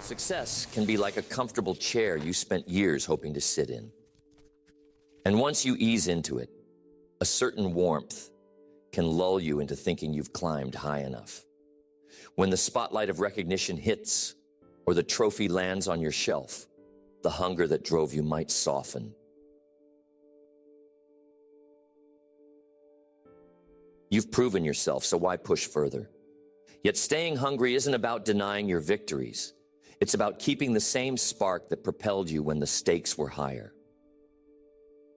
Success can be like a comfortable chair you spent years hoping to sit in. And once you ease into it, a certain warmth can lull you into thinking you've climbed high enough. When the spotlight of recognition hits or the trophy lands on your shelf, the hunger that drove you might soften. You've proven yourself, so why push further? Yet staying hungry isn't about denying your victories. It's about keeping the same spark that propelled you when the stakes were higher.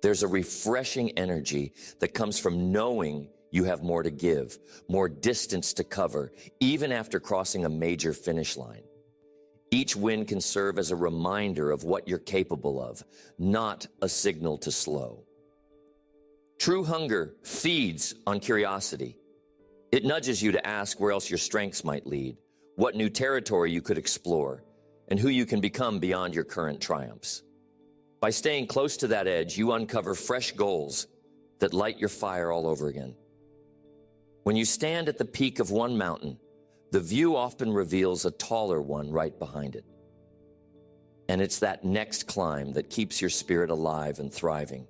There's a refreshing energy that comes from knowing you have more to give, more distance to cover, even after crossing a major finish line. Each win can serve as a reminder of what you're capable of, not a signal to slow. True hunger feeds on curiosity. It nudges you to ask where else your strengths might lead, what new territory you could explore, and who you can become beyond your current triumphs. By staying close to that edge, you uncover fresh goals that light your fire all over again. When you stand at the peak of one mountain, the view often reveals a taller one right behind it. And it's that next climb that keeps your spirit alive and thriving.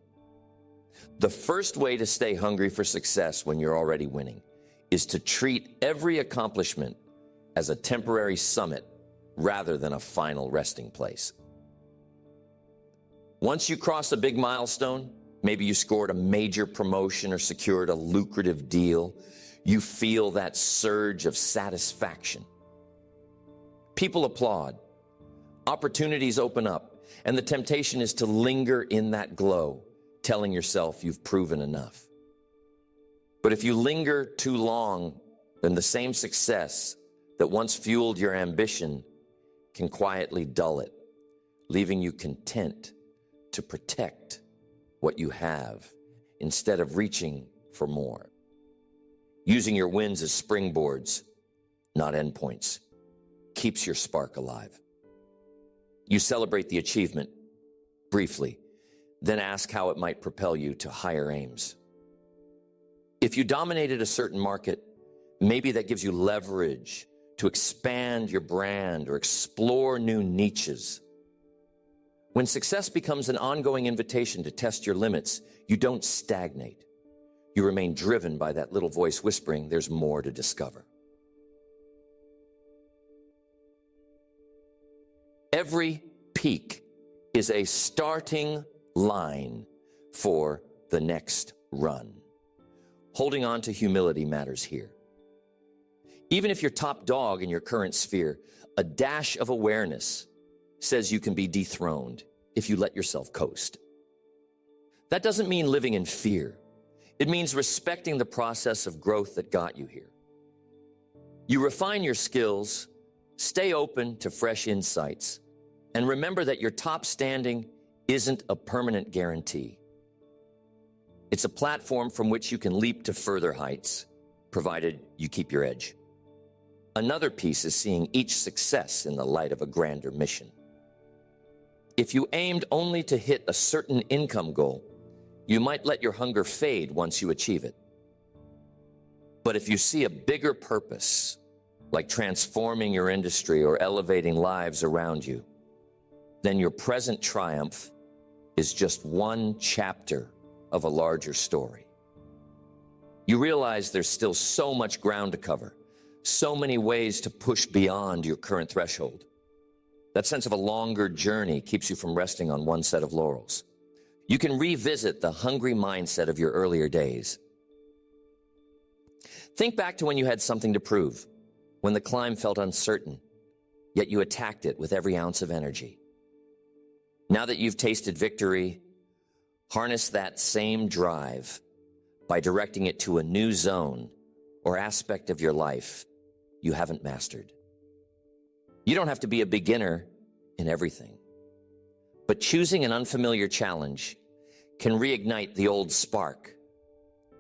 The first way to stay hungry for success when you're already winning is to treat every accomplishment as a temporary summit rather than a final resting place. Once you cross a big milestone, maybe you scored a major promotion or secured a lucrative deal, you feel that surge of satisfaction. People applaud, opportunities open up, and the temptation is to linger in that glow, telling yourself you've proven enough. But if you linger too long, then the same success that once fueled your ambition can quietly dull it, leaving you content to protect what you have instead of reaching for more. Using your wins as springboards, not endpoints, keeps your spark alive. You celebrate the achievement briefly, then ask how it might propel you to higher aims. If you dominated a certain market, maybe that gives you leverage to expand your brand or explore new niches. When success becomes an ongoing invitation to test your limits, you don't stagnate. You remain driven by that little voice whispering, there's more to discover. Every peak is a starting line for the next run. Holding on to humility matters here. Even if you're top dog in your current sphere, a dash of awareness says you can be dethroned if you let yourself coast. That doesn't mean living in fear. It means respecting the process of growth that got you here. You refine your skills, stay open to fresh insights, and remember that your top standing isn't a permanent guarantee. It's a platform from which you can leap to further heights, provided you keep your edge. Another piece is seeing each success in the light of a grander mission. If you aimed only to hit a certain income goal, you might let your hunger fade once you achieve it. But if you see a bigger purpose, like transforming your industry or elevating lives around you, then your present triumph is just one chapter of a larger story. You realize there's still so much ground to cover, so many ways to push beyond your current threshold. That sense of a longer journey keeps you from resting on one set of laurels. You can revisit the hungry mindset of your earlier days. Think back to when you had something to prove, when the climb felt uncertain, yet you attacked it with every ounce of energy. Now that you've tasted victory, harness that same drive by directing it to a new zone or aspect of your life you haven't mastered. You don't have to be a beginner in everything, but choosing an unfamiliar challenge can reignite the old spark,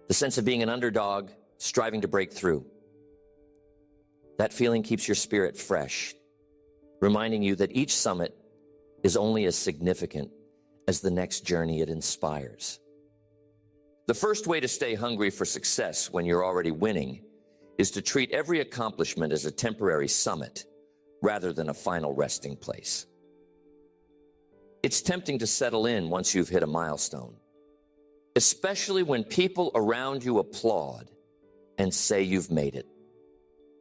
the sense of being an underdog, striving to break through. That feeling keeps your spirit fresh, reminding you that each summit is only as significant as the next journey it inspires. The first way to stay hungry for success when you're already winning is to treat every accomplishment as a temporary summit rather than a final resting place. It's tempting to settle in once you've hit a milestone, especially when people around you applaud and say you've made it.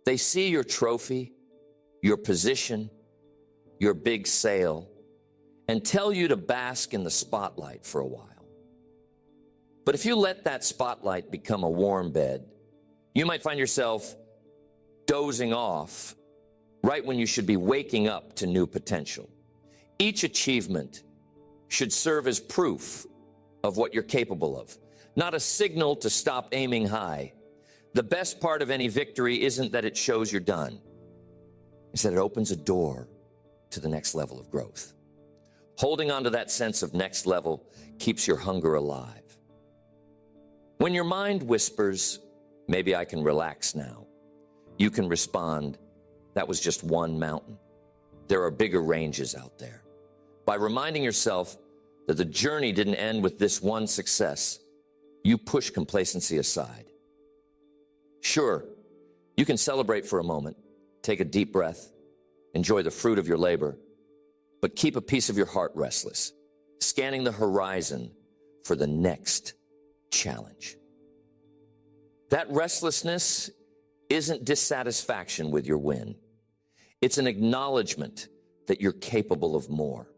They see your trophy, your position, your big sale, and tell you to bask in the spotlight for a while. But if you let that spotlight become a warm bed, you might find yourself dozing off right when you should be waking up to new potential. Each achievement should serve as proof of what you're capable of, not a signal to stop aiming high. The best part of any victory isn't that it shows you're done. It's that it opens a door to the next level of growth. Holding on to that sense of next level keeps your hunger alive. When your mind whispers, maybe I can relax now, you can respond, that was just one mountain. There are bigger ranges out there. By reminding yourself that the journey didn't end with this one success, you push complacency aside. Sure, you can celebrate for a moment, take a deep breath, enjoy the fruit of your labor, but keep a piece of your heart restless, scanning the horizon for the next challenge. That restlessness isn't dissatisfaction with your win. It's an acknowledgement that you're capable of more.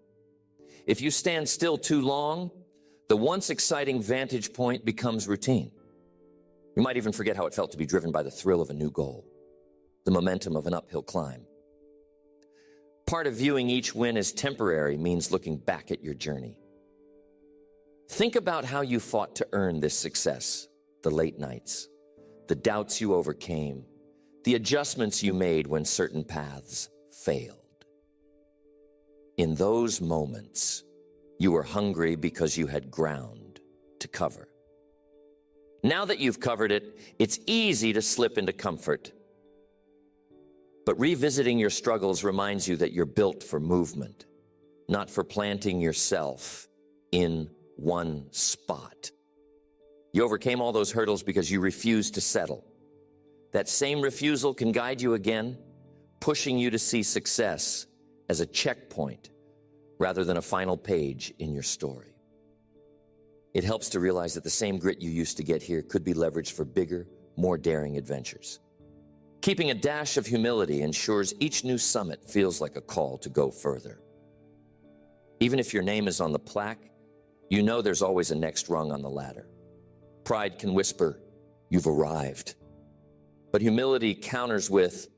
If you stand still too long, the once exciting vantage point becomes routine. You might even forget how it felt to be driven by the thrill of a new goal, the momentum of an uphill climb. Part of viewing each win as temporary means looking back at your journey. Think about how you fought to earn this success, the late nights, the doubts you overcame, the adjustments you made when certain paths failed. In those moments, you were hungry because you had ground to cover. Now that you've covered it, it's easy to slip into comfort. But revisiting your struggles reminds you that you're built for movement, not for planting yourself in one spot. You overcame all those hurdles because you refused to settle. That same refusal can guide you again, pushing you to see success as a checkpoint rather than a final page in your story. It helps to realize that the same grit you used to get here could be leveraged for bigger, more daring adventures. Keeping a dash of humility ensures each new summit feels like a call to go further. Even if your name is on the plaque, you know there's always a next rung on the ladder. Pride can whisper, "You've arrived." But humility counters with,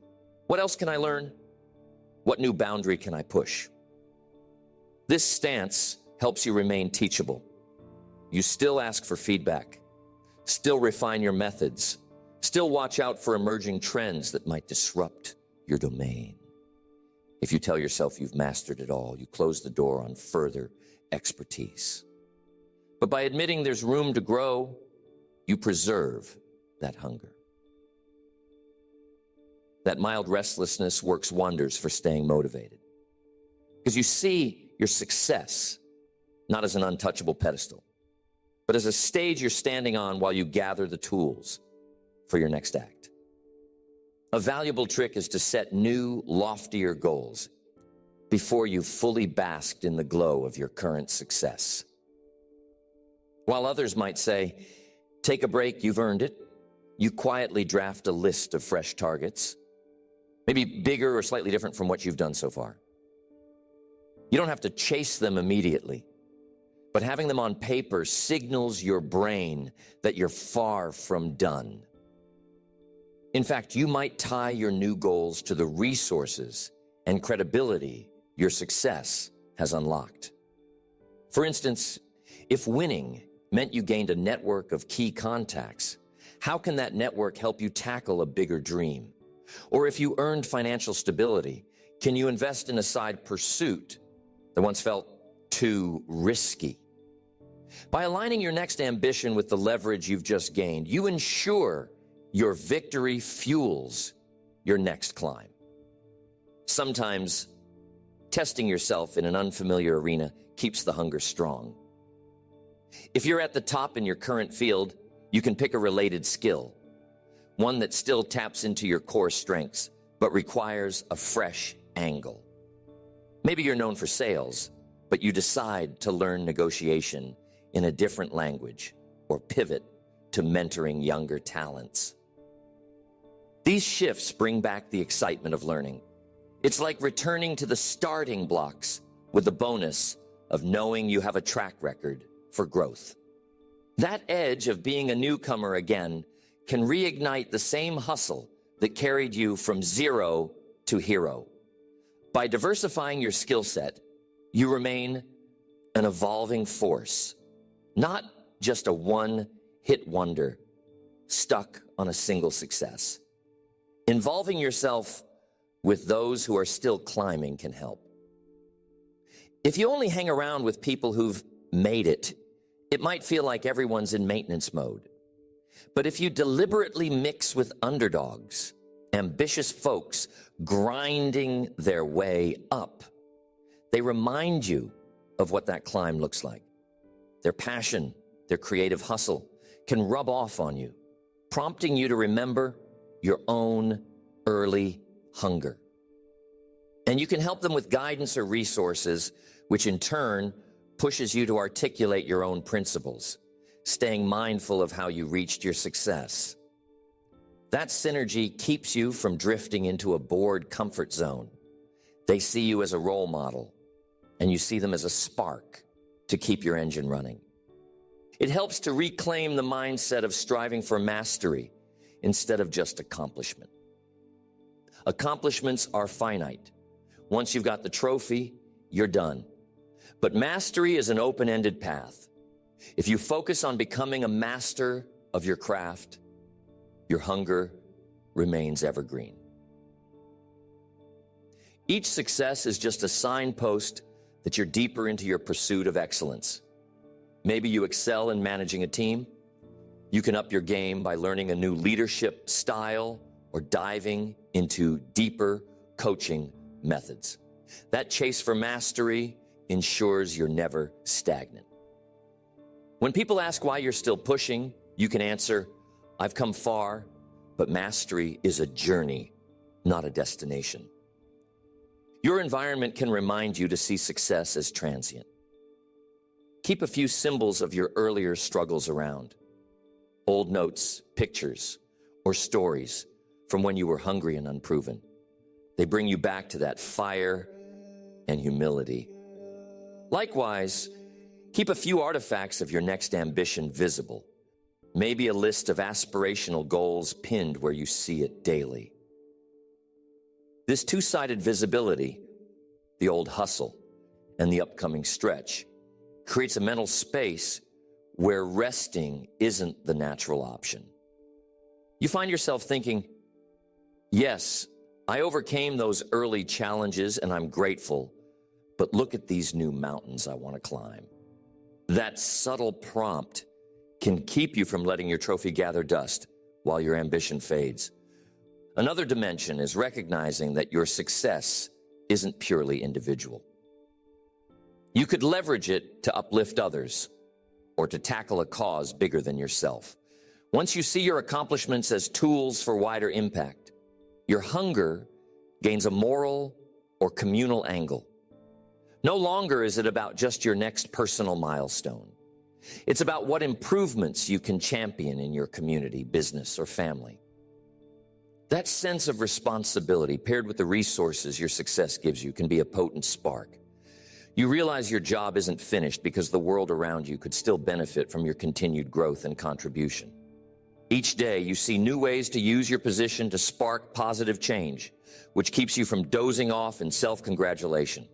"What else can I learn? What new boundary can I push?" This stance helps you remain teachable. You still ask for feedback, still refine your methods, still watch out for emerging trends that might disrupt your domain. If you tell yourself you've mastered it all, you close the door on further expertise. But by admitting there's room to grow, you preserve that hunger. That mild restlessness works wonders for staying motivated. Because you see your success not as an untouchable pedestal, but as a stage you're standing on while you gather the tools for your next act. A valuable trick is to set new, loftier goals before you've fully basked in the glow of your current success. While others might say, take a break, you've earned it, you quietly draft a list of fresh targets, maybe bigger or slightly different from what you've done so far. You don't have to chase them immediately, but having them on paper signals your brain that you're far from done. In fact, you might tie your new goals to the resources and credibility your success has unlocked. For instance, if winning meant you gained a network of key contacts, how can that network help you tackle a bigger dream? Or if you earned financial stability, can you invest in a side pursuit that once felt too risky? By aligning your next ambition with the leverage you've just gained, you ensure your victory fuels your next climb. Sometimes testing yourself in an unfamiliar arena keeps the hunger strong. If you're at the top in your current field, you can pick a related skill, one that still taps into your core strengths, but requires a fresh angle. Maybe you're known for sales, but you decide to learn negotiation in a different language or pivot to mentoring younger talents. These shifts bring back the excitement of learning. It's like returning to the starting blocks with the bonus of knowing you have a track record for growth. That edge of being a newcomer again can reignite the same hustle that carried you from zero to hero. By diversifying your skill set, you remain an evolving force, not just a one-hit wonder stuck on a single success. Involving yourself with those who are still climbing can help. If you only hang around with people who've made it, it might feel like everyone's in maintenance mode. But if you deliberately mix with underdogs, ambitious folks grinding their way up, they remind you of what that climb looks like. Their passion, their creative hustle can rub off on you, prompting you to remember your own early hunger. And you can help them with guidance or resources, which in turn pushes you to articulate your own principles, staying mindful of how you reached your success. That synergy keeps you from drifting into a bored comfort zone. They see you as a role model, and you see them as a spark to keep your engine running. It helps to reclaim the mindset of striving for mastery instead of just accomplishment. Accomplishments are finite. Once you've got the trophy, you're done. But mastery is an open-ended path. If you focus on becoming a master of your craft, your hunger remains evergreen. Each success is just a signpost that you're deeper into your pursuit of excellence. Maybe you excel in managing a team. You can up your game by learning a new leadership style or diving into deeper coaching methods. That chase for mastery ensures you're never stagnant. When people ask why you're still pushing, you can answer, I've come far, but mastery is a journey, not a destination. Your environment can remind you to see success as transient. Keep a few symbols of your earlier struggles around. Old notes, pictures, or stories from when you were hungry and unproven. They bring you back to that fire and humility. Likewise, keep a few artifacts of your next ambition visible. Maybe a list of aspirational goals pinned where you see it daily. This two-sided visibility, the old hustle and the upcoming stretch, creates a mental space where resting isn't the natural option. You find yourself thinking, yes, I overcame those early challenges and I'm grateful, but look at these new mountains I want to climb. That subtle prompt can keep you from letting your trophy gather dust while your ambition fades. Another dimension is recognizing that your success isn't purely individual. You could leverage it to uplift others or to tackle a cause bigger than yourself. Once you see your accomplishments as tools for wider impact, your hunger gains a moral or communal angle. No longer is it about just your next personal milestone. It's about what improvements you can champion in your community, business, or family. That sense of responsibility paired with the resources your success gives you can be a potent spark. You realize your job isn't finished because the world around you could still benefit from your continued growth and contribution. Each day, you see new ways to use your position to spark positive change, which keeps you from dozing off in self-congratulation.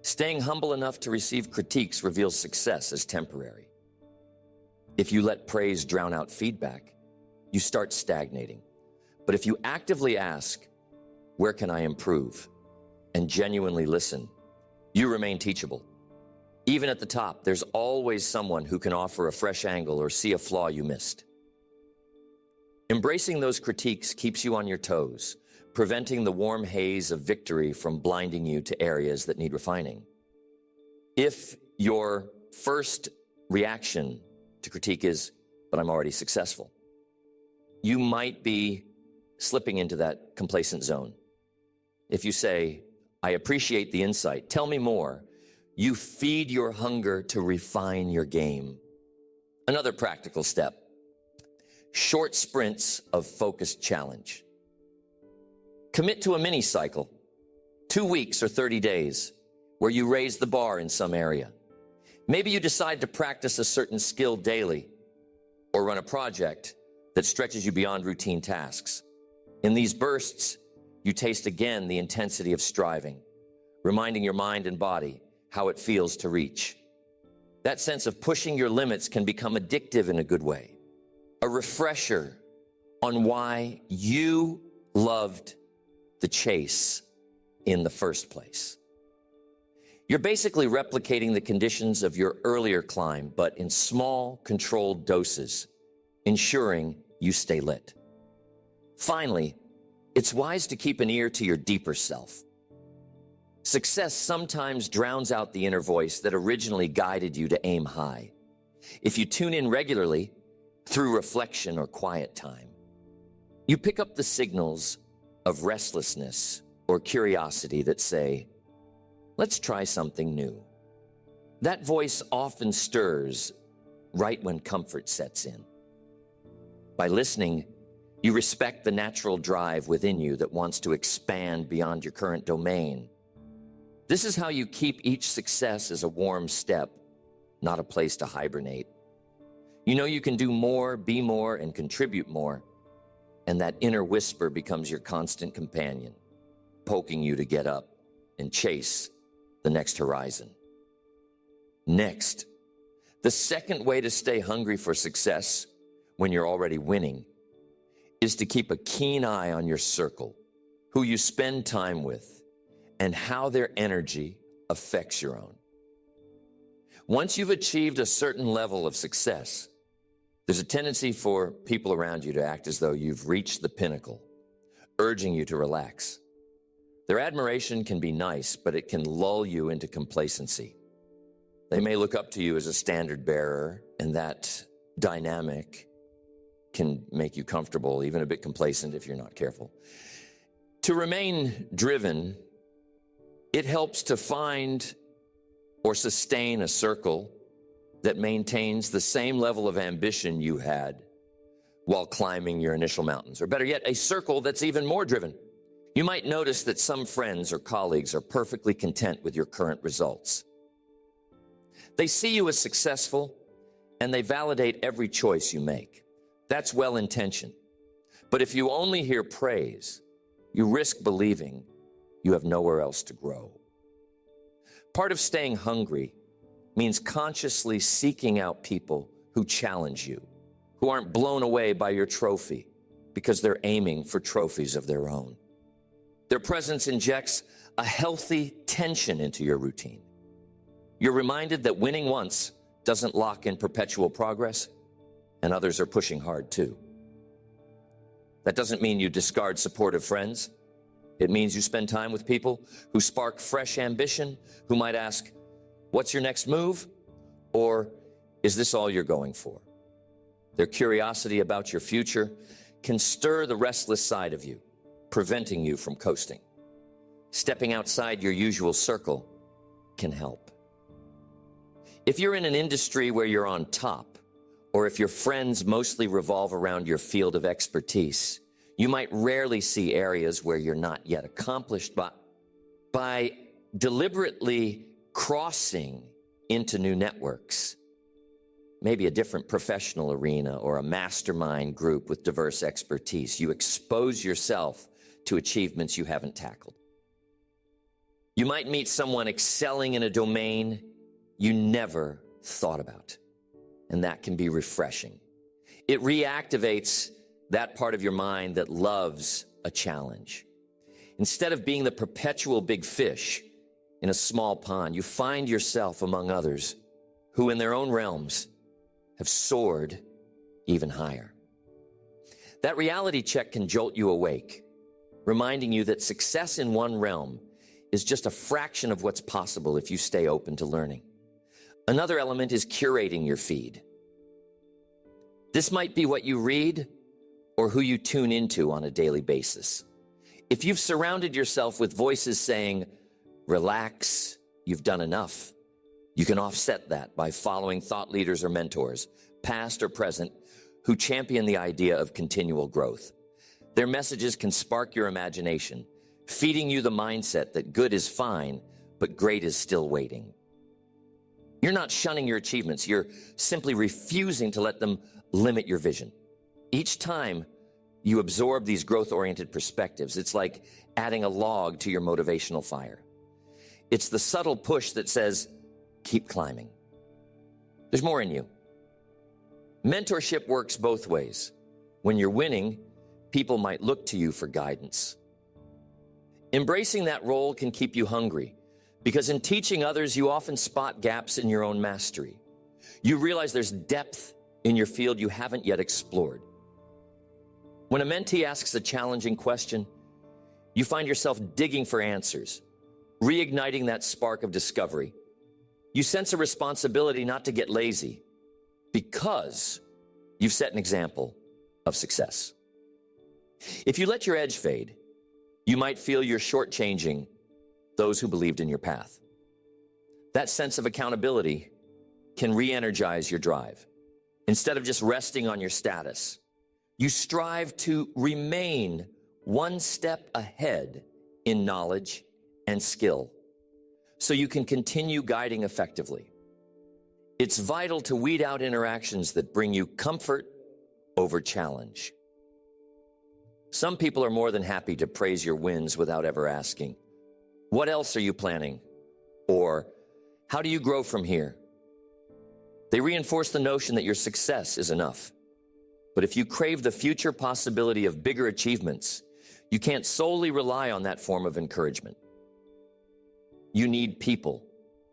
Staying humble enough to receive critiques reveals success as temporary. If you let praise drown out feedback, you start stagnating. But if you actively ask, where can I improve, and genuinely listen, you remain teachable. Even at the top, there's always someone who can offer a fresh angle or see a flaw you missed. Embracing those critiques keeps you on your toes, preventing the warm haze of victory from blinding you to areas that need refining. If your first reaction to critique is, but I'm already successful, you might be slipping into that complacent zone. If you say, I appreciate the insight. Tell me more. You feed your hunger to refine your game. Another practical step. Short sprints of focused challenge. Commit to a mini cycle, 2 weeks or 30 days, where you raise the bar in some area. Maybe you decide to practice a certain skill daily or run a project that stretches you beyond routine tasks. In these bursts, you taste again the intensity of striving, reminding your mind and body how it feels to reach. That sense of pushing your limits can become addictive in a good way. A refresher on why you loved the chase in the first place. You're basically replicating the conditions of your earlier climb, but in small, controlled doses, ensuring you stay lit. Finally, it's wise to keep an ear to your deeper self. Success sometimes drowns out the inner voice that originally guided you to aim high. If you tune in regularly, through reflection or quiet time, you pick up the signals of restlessness or curiosity that say, let's try something new. That voice often stirs right when comfort sets in. By listening, you respect the natural drive within you that wants to expand beyond your current domain. This is how you keep each success as a warm step, not a place to hibernate. You know you can do more, be more, and contribute more, and that inner whisper becomes your constant companion, poking you to get up and chase the next horizon. Next, the second way to stay hungry for success when you're already winning is to keep a keen eye on your circle, who you spend time with, and how their energy affects your own. Once you've achieved a certain level of success, there's a tendency for people around you to act as though you've reached the pinnacle, urging you to relax. Their admiration can be nice, but it can lull you into complacency. They may look up to you as a standard bearer, and that dynamic can make you comfortable, even a bit complacent if you're not careful. To remain driven, it helps to find or sustain a circle that maintains the same level of ambition you had while climbing your initial mountains. Or better yet, a circle that's even more driven. You might notice that some friends or colleagues are perfectly content with your current results. They see you as successful, and they validate every choice you make. That's well-intentioned. But if you only hear praise, you risk believing you have nowhere else to grow. Part of staying hungry means consciously seeking out people who challenge you, who aren't blown away by your trophy because they're aiming for trophies of their own. Their presence injects a healthy tension into your routine. You're reminded that winning once doesn't lock in perpetual progress, and others are pushing hard too. That doesn't mean you discard supportive friends. It means you spend time with people who spark fresh ambition, who might ask, what's your next move? Or is this all you're going for? Their curiosity about your future can stir the restless side of you, preventing you from coasting. Stepping outside your usual circle can help. If you're in an industry where you're on top, or if your friends mostly revolve around your field of expertise, you might rarely see areas where you're not yet accomplished. But by deliberately crossing into new networks, maybe a different professional arena or a mastermind group with diverse expertise, you expose yourself to achievements you haven't tackled. You might meet someone excelling in a domain you never thought about, and that can be refreshing. It reactivates that part of your mind that loves a challenge. Instead of being the perpetual big fish in a small pond, you find yourself among others who in their own realms have soared even higher. That reality check can jolt you awake, reminding you that success in one realm is just a fraction of what's possible if you stay open to learning. Another element is curating your feed. This might be what you read or who you tune into on a daily basis. If you've surrounded yourself with voices saying, relax, you've done enough. You can offset that by following thought leaders or mentors, past or present, who champion the idea of continual growth. Their messages can spark your imagination, feeding you the mindset that good is fine, but great is still waiting. You're not shunning your achievements. You're simply refusing to let them limit your vision. Each time you absorb these growth-oriented perspectives, it's like adding a log to your motivational fire. It's the subtle push that says, keep climbing. There's more in you. Mentorship works both ways. When you're winning, people might look to you for guidance. Embracing that role can keep you hungry, because in teaching others, you often spot gaps in your own mastery. You realize there's depth in your field you haven't yet explored. When a mentee asks a challenging question, you find yourself digging for answers, reigniting that spark of discovery. You sense a responsibility not to get lazy, because you've set an example of success. If you let your edge fade, you might feel you're shortchanging those who believed in your path. That sense of accountability can re-energize your drive. Instead of just resting on your status, you strive to remain one step ahead in knowledge and skill, so you can continue guiding effectively. It's vital to weed out interactions that bring you comfort over challenge. Some people are more than happy to praise your wins without ever asking, "What else are you planning?" Or, "How do you grow from here?" They reinforce the notion that your success is enough. But if you crave the future possibility of bigger achievements, you can't solely rely on that form of encouragement. You need people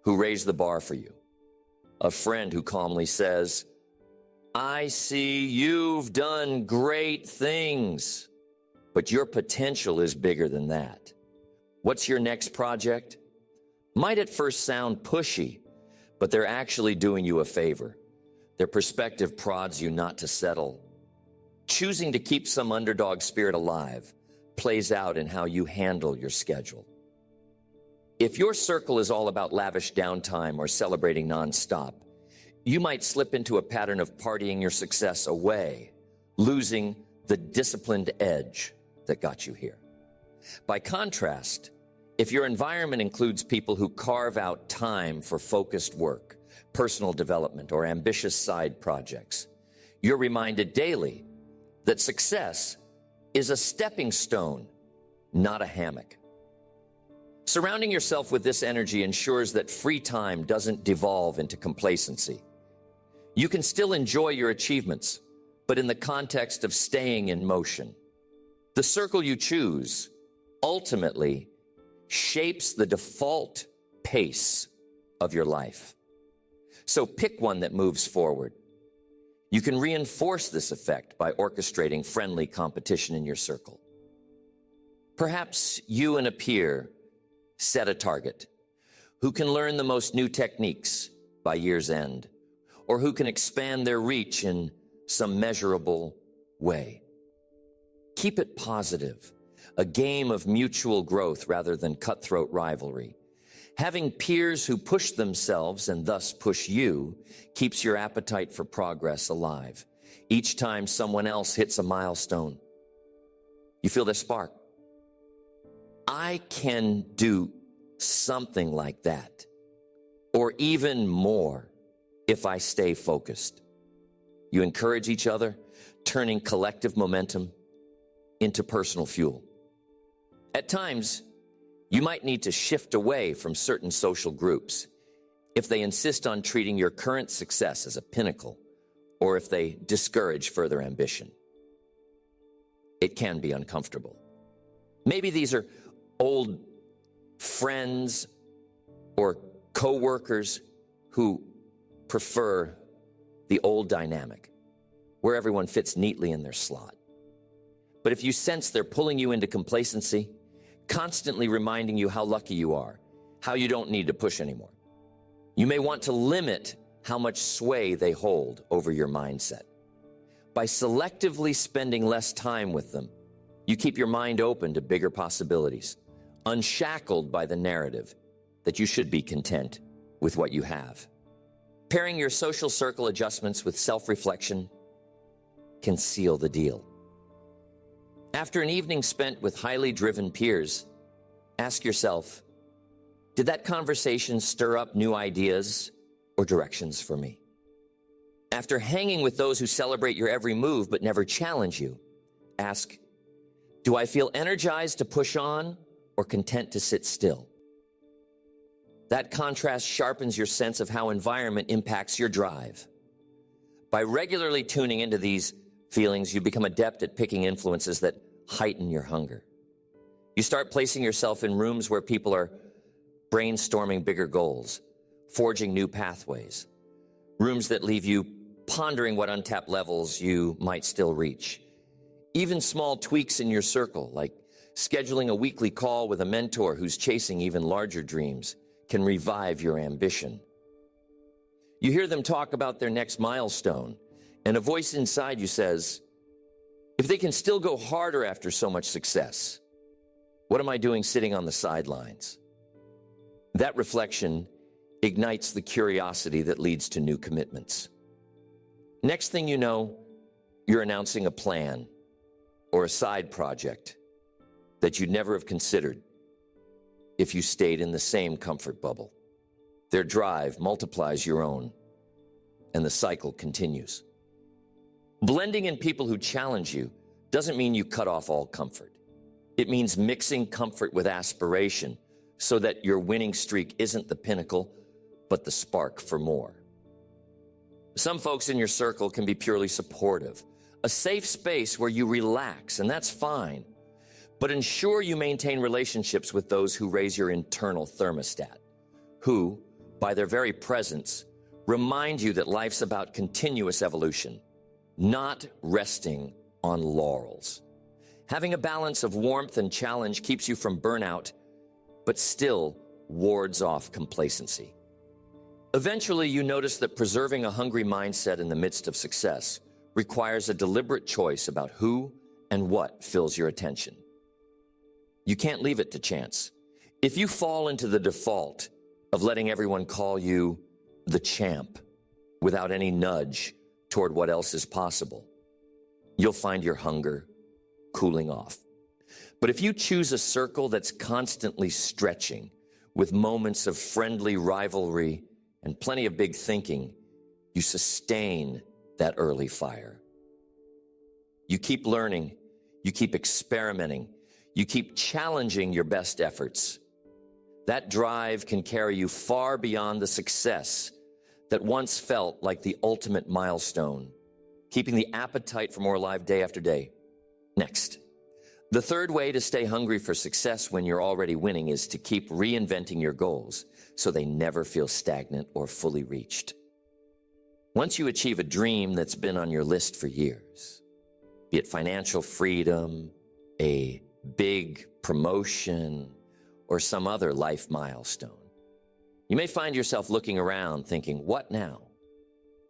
who raise the bar for you. A friend who calmly says, "I see you've done great things, but your potential is bigger than that. What's your next project?" Might at first sound pushy, but they're actually doing you a favor. Their perspective prods you not to settle. Choosing to keep some underdog spirit alive plays out in how you handle your schedule. If your circle is all about lavish downtime or celebrating nonstop, you might slip into a pattern of partying your success away, losing the disciplined edge that got you here. By contrast, if your environment includes people who carve out time for focused work, personal development, or ambitious side projects, you're reminded daily that success is a stepping stone, not a hammock. Surrounding yourself with this energy ensures that free time doesn't devolve into complacency. You can still enjoy your achievements, but in the context of staying in motion. The circle you choose ultimately shapes the default pace of your life. So pick one that moves forward. You can reinforce this effect by orchestrating friendly competition in your circle. Perhaps you and a peer set a target. Who can learn the most new techniques by year's end, or who can expand their reach in some measurable way. Keep it positive, a game of mutual growth rather than cutthroat rivalry. Having peers who push themselves and thus push you keeps your appetite for progress alive. Each time someone else hits a milestone, you feel the spark. I can do something like that, or even more, if I stay focused. You encourage each other, turning collective momentum into personal fuel. At times, you might need to shift away from certain social groups if they insist on treating your current success as a pinnacle, or if they discourage further ambition. It can be uncomfortable. Maybe these are old friends or co-workers who prefer the old dynamic, where everyone fits neatly in their slot. But if you sense they're pulling you into complacency, constantly reminding you how lucky you are, how you don't need to push anymore, you may want to limit how much sway they hold over your mindset. By selectively spending less time with them, you keep your mind open to bigger possibilities, unshackled by the narrative that you should be content with what you have. Pairing your social circle adjustments with self-reflection can seal the deal. After an evening spent with highly driven peers, ask yourself, did that conversation stir up new ideas or directions for me? After hanging with those who celebrate your every move but never challenge you, ask, do I feel energized to push on or content to sit still? That contrast sharpens your sense of how environment impacts your drive. By regularly tuning into these feelings, you become adept at picking influences that heighten your hunger. You start placing yourself in rooms where people are brainstorming bigger goals, forging new pathways, rooms that leave you pondering what untapped levels you might still reach. Even small tweaks in your circle, like scheduling a weekly call with a mentor who's chasing even larger dreams, can revive your ambition. You hear them talk about their next milestone, and a voice inside you says, if they can still go harder after so much success, what am I doing sitting on the sidelines? That reflection ignites the curiosity that leads to new commitments. Next thing you know, you're announcing a plan or a side project that you'd never have considered if you stayed in the same comfort bubble. Their drive multiplies your own, and the cycle continues. Blending in people who challenge you doesn't mean you cut off all comfort. It means mixing comfort with aspiration so that your winning streak isn't the pinnacle, but the spark for more. Some folks in your circle can be purely supportive, a safe space where you relax, and that's fine. But ensure you maintain relationships with those who raise your internal thermostat, who, by their very presence, remind you that life's about continuous evolution, not resting on laurels. Having a balance of warmth and challenge keeps you from burnout, but still wards off complacency. Eventually, you notice that preserving a hungry mindset in the midst of success requires a deliberate choice about who and what fills your attention. You can't leave it to chance. If you fall into the default of letting everyone call you the champ without any nudge toward what else is possible, you'll find your hunger cooling off. But if you choose a circle that's constantly stretching, with moments of friendly rivalry and plenty of big thinking, you sustain that early fire. You keep learning, you keep experimenting, you keep challenging your best efforts. That drive can carry you far beyond the success that once felt like the ultimate milestone, keeping the appetite for more alive day after day. Next, the third way to stay hungry for success when you're already winning is to keep reinventing your goals so they never feel stagnant or fully reached. Once you achieve a dream that's been on your list for years, be it financial freedom, a big promotion, or some other life milestone, you may find yourself looking around thinking, what now?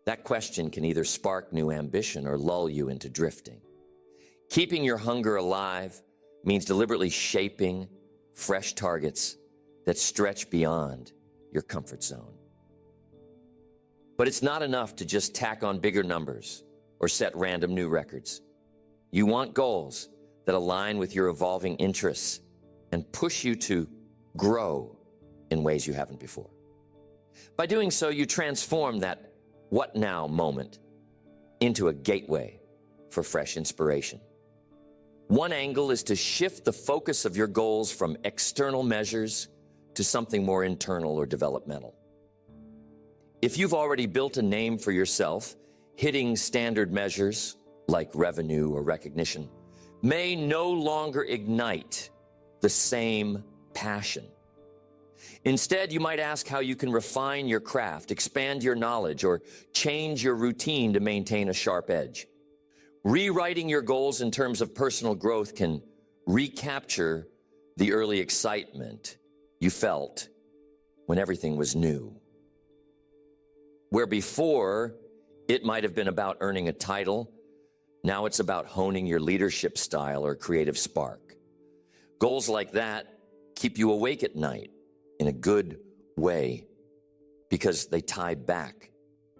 That question can either spark new ambition or lull you into drifting. Keeping your hunger alive means deliberately shaping fresh targets that stretch beyond your comfort zone. But it's not enough to just tack on bigger numbers or set random new records. You want goals that align with your evolving interests and push you to grow in ways you haven't before. By doing so, you transform that what now moment into a gateway for fresh inspiration. One angle is to shift the focus of your goals from external measures to something more internal or developmental. If you've already built a name for yourself, hitting standard measures like revenue or recognition may no longer ignite the same passion. Instead, you might ask how you can refine your craft, expand your knowledge, or change your routine to maintain a sharp edge. Rewriting your goals in terms of personal growth can recapture the early excitement you felt when everything was new. Where before it might have been about earning a title, now it's about honing your leadership style or creative spark. Goals like that keep you awake at night in a good way because they tie back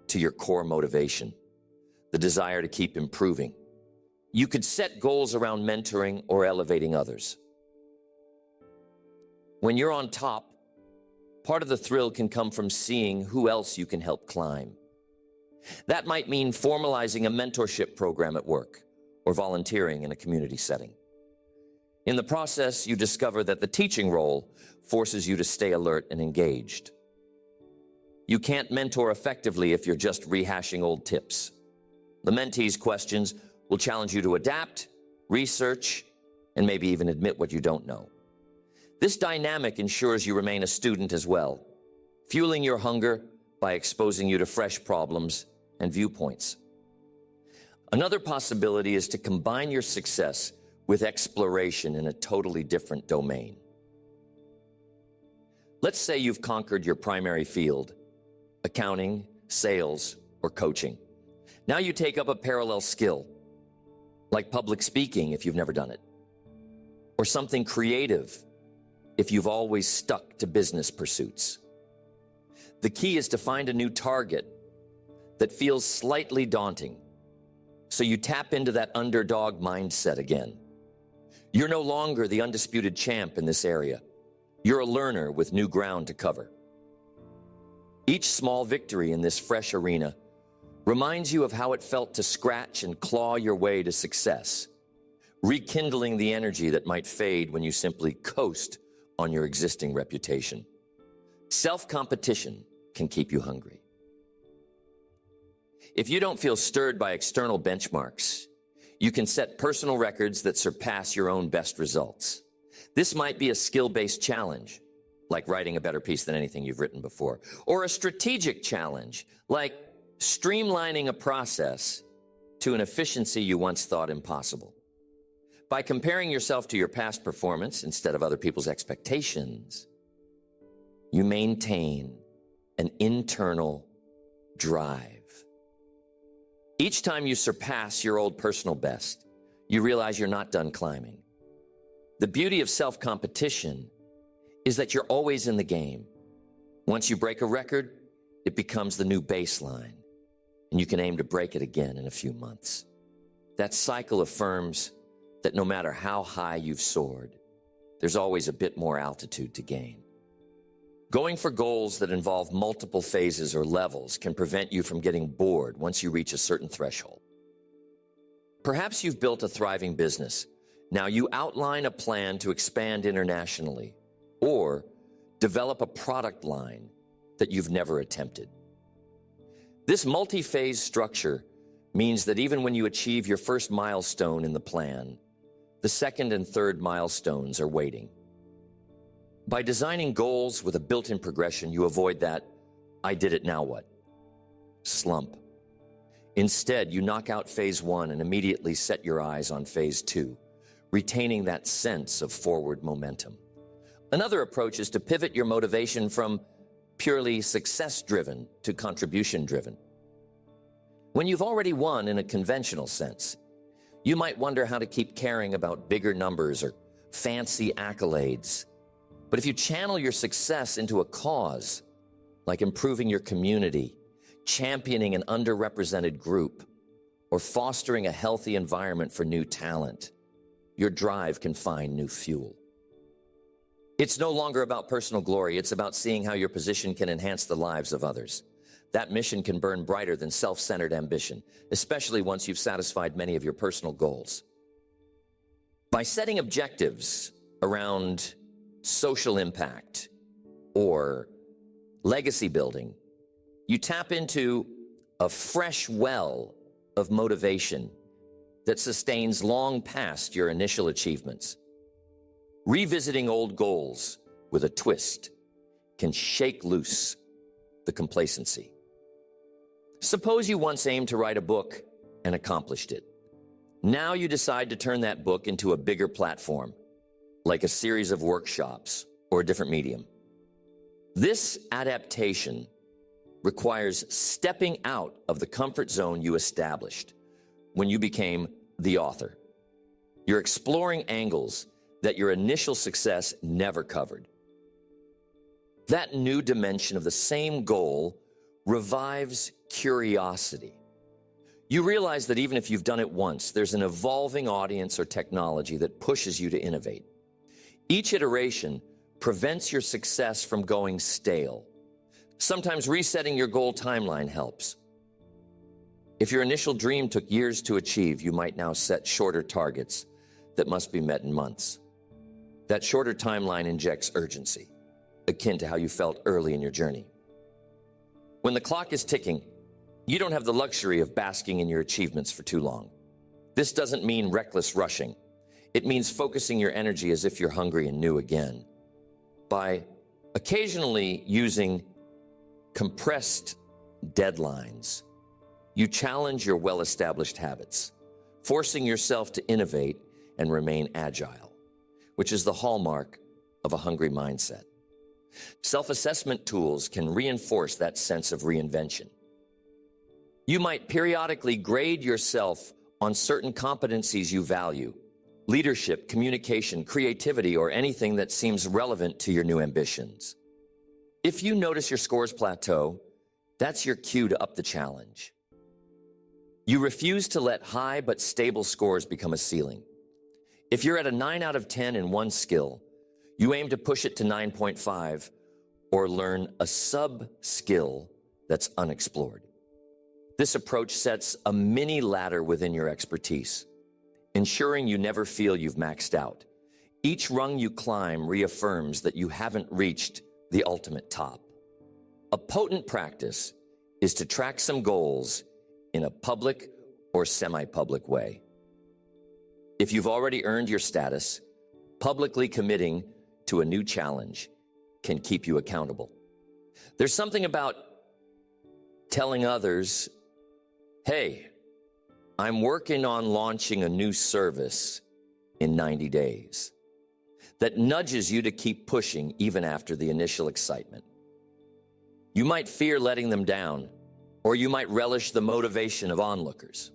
to your core motivation, the desire to keep improving. You could set goals around mentoring or elevating others. When you're on top, part of the thrill can come from seeing who else you can help climb. That might mean formalizing a mentorship program at work or volunteering in a community setting. In the process, you discover that the teaching role forces you to stay alert and engaged. You can't mentor effectively if you're just rehashing old tips. The mentee's questions will challenge you to adapt, research, and maybe even admit what you don't know. This dynamic ensures you remain a student as well, fueling your hunger by exposing you to fresh problems and viewpoints. Another possibility is to combine your success with exploration in a totally different domain. Let's say you've conquered your primary field, accounting, sales, or coaching. Now you take up a parallel skill, like public speaking if you've never done it, or something creative if you've always stuck to business pursuits. The key is to find a new target that feels slightly daunting, so you tap into that underdog mindset again. You're no longer the undisputed champ in this area. You're a learner with new ground to cover. Each small victory in this fresh arena reminds you of how it felt to scratch and claw your way to success, rekindling the energy that might fade when you simply coast on your existing reputation. Self-competition can keep you hungry. If you don't feel stirred by external benchmarks, you can set personal records that surpass your own best results. This might be a skill-based challenge, like writing a better piece than anything you've written before, or a strategic challenge, like streamlining a process to an efficiency you once thought impossible. By comparing yourself to your past performance instead of other people's expectations, you maintain an internal drive. Each time you surpass your old personal best, you realize you're not done climbing. The beauty of self-competition is that you're always in the game. Once you break a record, it becomes the new baseline, and you can aim to break it again in a few months. That cycle affirms that no matter how high you've soared, there's always a bit more altitude to gain. Going for goals that involve multiple phases or levels can prevent you from getting bored once you reach a certain threshold. Perhaps you've built a thriving business. Now you outline a plan to expand internationally or develop a product line that you've never attempted. This multi-phase structure means that even when you achieve your first milestone in the plan, the second and third milestones are waiting. By designing goals with a built-in progression, you avoid that "I did it, now what?" slump. Instead, you knock out phase one and immediately set your eyes on phase two, retaining that sense of forward momentum. Another approach is to pivot your motivation from purely success-driven to contribution-driven. When you've already won in a conventional sense, you might wonder how to keep caring about bigger numbers or fancy accolades. But if you channel your success into a cause, like improving your community, championing an underrepresented group, or fostering a healthy environment for new talent, your drive can find new fuel. It's no longer about personal glory. It's about seeing how your position can enhance the lives of others. That mission can burn brighter than self-centered ambition, especially once you've satisfied many of your personal goals. By setting objectives around social impact or legacy building, you tap into a fresh well of motivation that sustains long past your initial achievements. Revisiting old goals with a twist can shake loose the complacency. Suppose you once aimed to write a book and accomplished it. Now you decide to turn that book into a bigger platform, like a series of workshops or a different medium. This adaptation requires stepping out of the comfort zone you established when you became the author. You're exploring angles that your initial success never covered. That new dimension of the same goal revives curiosity. You realize that even if you've done it once, there's an evolving audience or technology that pushes you to innovate. Each iteration prevents your success from going stale. Sometimes resetting your goal timeline helps. If your initial dream took years to achieve, you might now set shorter targets that must be met in months. That shorter timeline injects urgency, akin to how you felt early in your journey. When the clock is ticking, you don't have the luxury of basking in your achievements for too long. This doesn't mean reckless rushing. It means focusing your energy as if you're hungry and new again. By occasionally using compressed deadlines, you challenge your well-established habits, forcing yourself to innovate and remain agile, which is the hallmark of a hungry mindset. Self-assessment tools can reinforce that sense of reinvention. You might periodically grade yourself on certain competencies you value: leadership, communication, creativity, or anything that seems relevant to your new ambitions. If you notice your scores plateau, that's your cue to up the challenge. You refuse to let high but stable scores become a ceiling. If you're at a 9 out of 10 in one skill, you aim to push it to 9.5 or learn a sub-skill that's unexplored. This approach sets a mini ladder within your expertise, ensuring you never feel you've maxed out. Each rung you climb reaffirms that you haven't reached the ultimate top. A potent practice is to track some goals in a public or semi-public way. If you've already earned your status, publicly committing to a new challenge can keep you accountable. There's something about telling others, "Hey, I'm working on launching a new service in 90 days," that nudges you to keep pushing even after the initial excitement. You might fear letting them down, or you might relish the motivation of onlookers.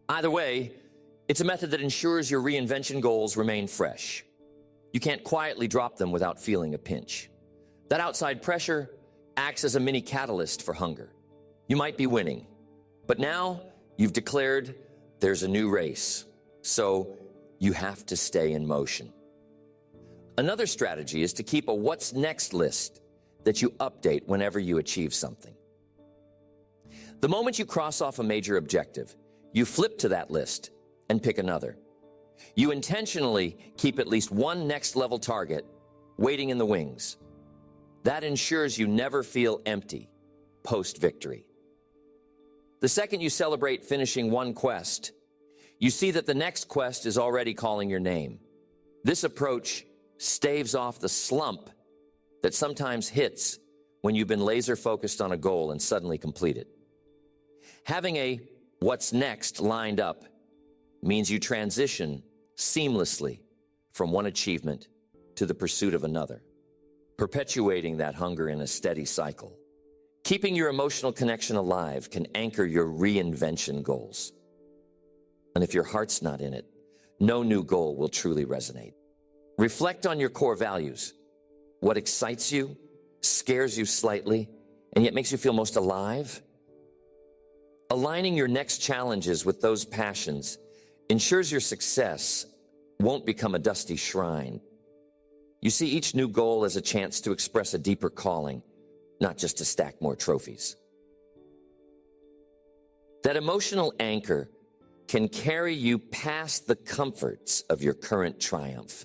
Either way, it's a method that ensures your reinvention goals remain fresh. You can't quietly drop them without feeling a pinch. That outside pressure acts as a mini catalyst for hunger. You might be winning, but now you've declared there's a new race, so you have to stay in motion. Another strategy is to keep a what's next list that you update whenever you achieve something. The moment you cross off a major objective, you flip to that list and pick another. You intentionally keep at least one next level target waiting in the wings. That ensures you never feel empty post-victory. The second you celebrate finishing one quest, you see that the next quest is already calling your name. This approach staves off the slump that sometimes hits when you've been laser focused on a goal and suddenly complete it. Having a what's next lined up means you transition seamlessly from one achievement to the pursuit of another, perpetuating that hunger in a steady cycle. Keeping your emotional connection alive can anchor your reinvention goals. And if your heart's not in it, no new goal will truly resonate. Reflect on your core values. What excites you, scares you slightly, and yet makes you feel most alive? Aligning your next challenges with those passions ensures your success won't become a dusty shrine. You see each new goal as a chance to express a deeper calling, not just to stack more trophies. That emotional anchor can carry you past the comforts of your current triumph,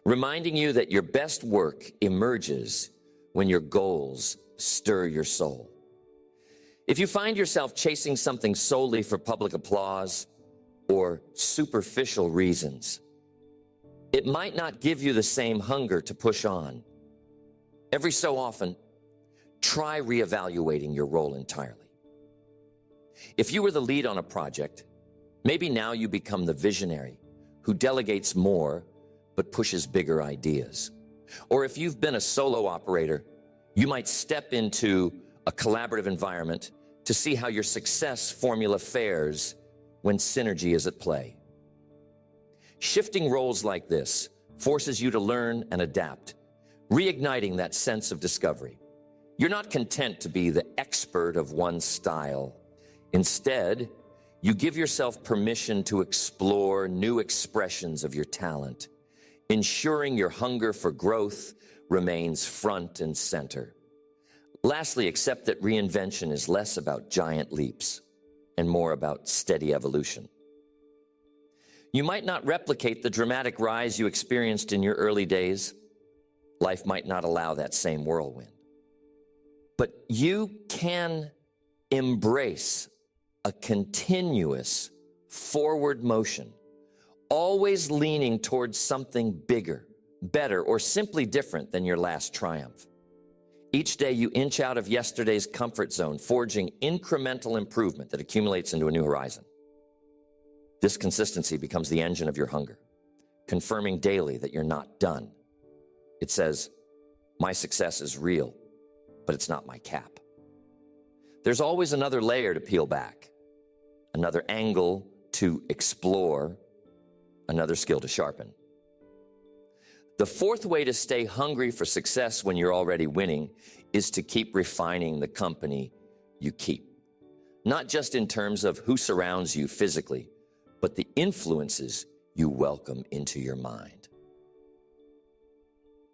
reminding you that your best work emerges when your goals stir your soul. If you find yourself chasing something solely for public applause or superficial reasons, it might not give you the same hunger to push on. Every so often, try reevaluating your role entirely. If you were the lead on a project, maybe now you become the visionary who delegates more but pushes bigger ideas. Or if you've been a solo operator, you might step into a collaborative environment to see how your success formula fares when synergy is at play. Shifting roles like this forces you to learn and adapt, reigniting that sense of discovery. You're not content to be the expert of one style. Instead, you give yourself permission to explore new expressions of your talent, ensuring your hunger for growth remains front and center. Lastly, accept that reinvention is less about giant leaps and more about steady evolution. You might not replicate the dramatic rise you experienced in your early days. Life might not allow that same whirlwind. But you can embrace a continuous forward motion, always leaning towards something bigger, better, or simply different than your last triumph. Each day you inch out of yesterday's comfort zone, forging incremental improvement that accumulates into a new horizon. This consistency becomes the engine of your hunger, confirming daily that you're not done. It says, my success is real, but it's not my cap. There's always another layer to peel back, another angle to explore, another skill to sharpen. The fourth way to stay hungry for success when you're already winning is to keep refining the company you keep. Not just in terms of who surrounds you physically, but the influences you welcome into your mind.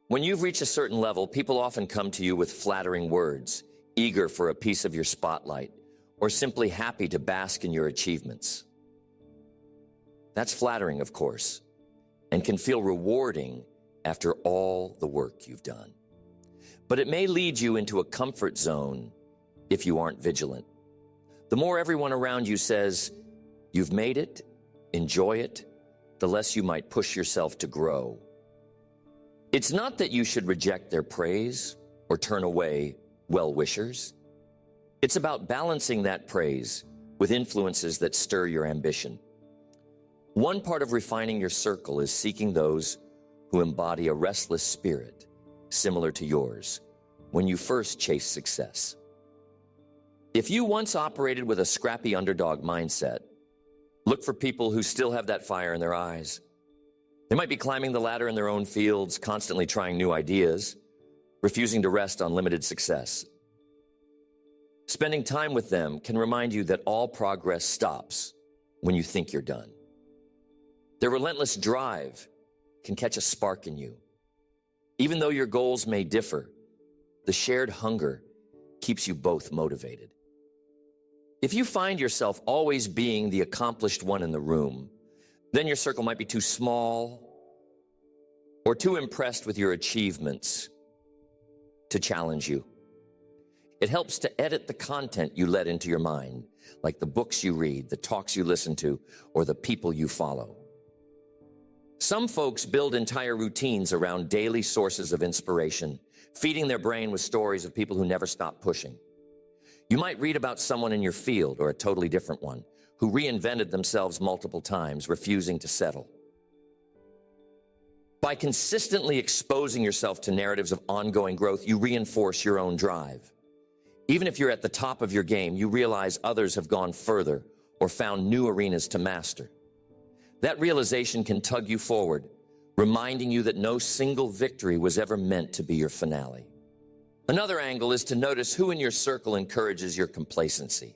When you've reached a certain level, people often come to you with flattering words, eager for a piece of your spotlight, or simply happy to bask in your achievements. That's flattering, of course, and can feel rewarding after all the work you've done. But it may lead you into a comfort zone if you aren't vigilant. The more everyone around you says, you've made it, enjoy it, the less you might push yourself to grow. It's not that you should reject their praise or turn away well-wishers. It's about balancing that praise with influences that stir your ambition. One part of refining your circle is seeking those who embody a restless spirit similar to yours when you first chase success. If you once operated with a scrappy underdog mindset, look for people who still have that fire in their eyes. They might be climbing the ladder in their own fields, constantly trying new ideas, refusing to rest on limited success. Spending time with them can remind you that all progress stops when you think you're done. Their relentless drive can catch a spark in you. Even though your goals may differ, the shared hunger keeps you both motivated. If you find yourself always being the accomplished one in the room, then your circle might be too small or too impressed with your achievements to challenge you. It helps to edit the content you let into your mind, like the books you read, the talks you listen to, or the people you follow. Some folks build entire routines around daily sources of inspiration, feeding their brain with stories of people who never stop pushing. You might read about someone in your field or a totally different one who reinvented themselves multiple times, refusing to settle. By consistently exposing yourself to narratives of ongoing growth, you reinforce your own drive. Even if you're at the top of your game, you realize others have gone further or found new arenas to master. That realization can tug you forward, reminding you that no single victory was ever meant to be your finale. Another angle is to notice who in your circle encourages your complacency.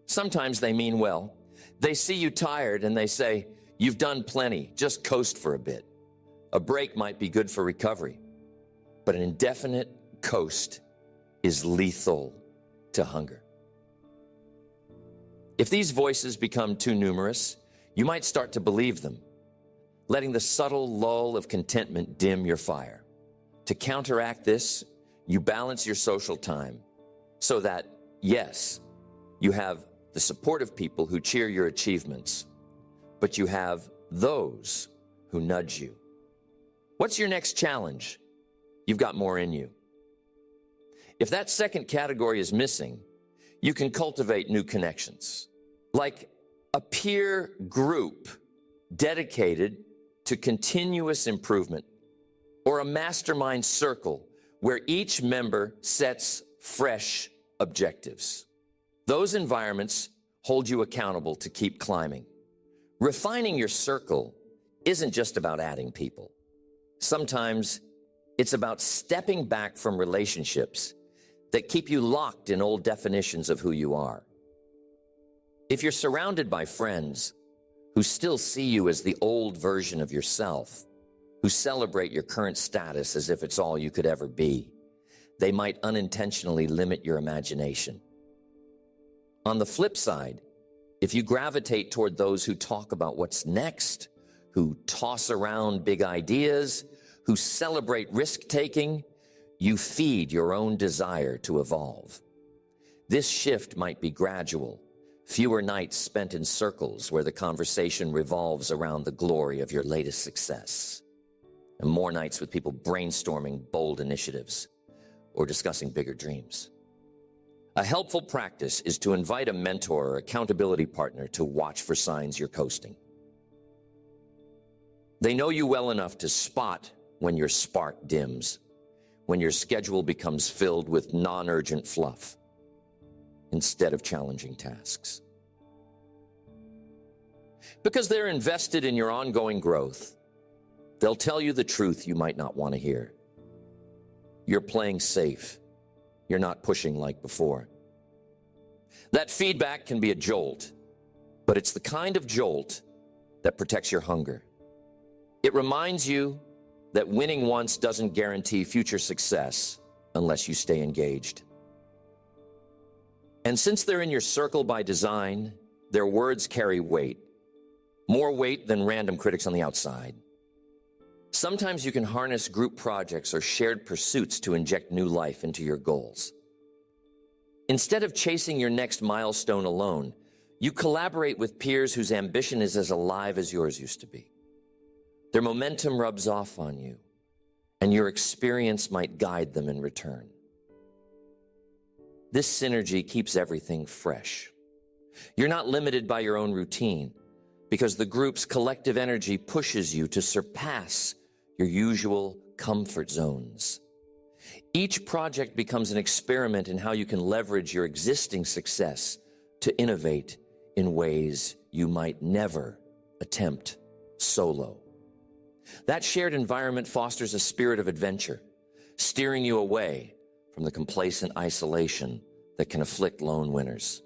Sometimes they mean well. They see you tired and they say, you've done plenty, just coast for a bit. A break might be good for recovery, but an indefinite coast is lethal to hunger. If these voices become too numerous, you might start to believe them, letting the subtle lull of contentment dim your fire. To counteract this, you balance your social time so that, yes, you have the support of people who cheer your achievements, but you have those who nudge you. What's your next challenge? You've got more in you. If that second category is missing, you can cultivate new connections, like a peer group dedicated to continuous improvement, or a mastermind circle where each member sets fresh objectives. Those environments hold you accountable to keep climbing. Refining your circle isn't just about adding people. Sometimes It's about stepping back from relationships that keep you locked in old definitions of who you are. If you're surrounded by friends who still see you as the old version of yourself, who celebrate your current status as if it's all you could ever be, they might unintentionally limit your imagination. On the flip side, if you gravitate toward those who talk about what's next, who toss around big ideas, who celebrate risk-taking, you feed your own desire to evolve. This shift might be gradual, fewer nights spent in circles where the conversation revolves around the glory of your latest success, and more nights with people brainstorming bold initiatives or discussing bigger dreams. A helpful practice is to invite a mentor or accountability partner to watch for signs you're coasting. They know you well enough to spot when your spark dims, when your schedule becomes filled with non-urgent fluff instead of challenging tasks. Because they're invested in your ongoing growth, they'll tell you the truth you might not want to hear. You're playing safe. You're not pushing like before. That feedback can be a jolt, but it's the kind of jolt that protects your hunger. It reminds you that winning once doesn't guarantee future success unless you stay engaged. And since they're in your circle by design, their words carry weight, more weight than random critics on the outside. Sometimes you can harness group projects or shared pursuits to inject new life into your goals. Instead of chasing your next milestone alone, you collaborate with peers whose ambition is as alive as yours used to be. Their momentum rubs off on you, and your experience might guide them in return. This synergy keeps everything fresh. You're not limited by your own routine, because the group's collective energy pushes you to surpass your usual comfort zones. Each project becomes an experiment in how you can leverage your existing success to innovate in ways you might never attempt solo. That shared environment fosters a spirit of adventure, steering you away from the complacent isolation that can afflict lone winners.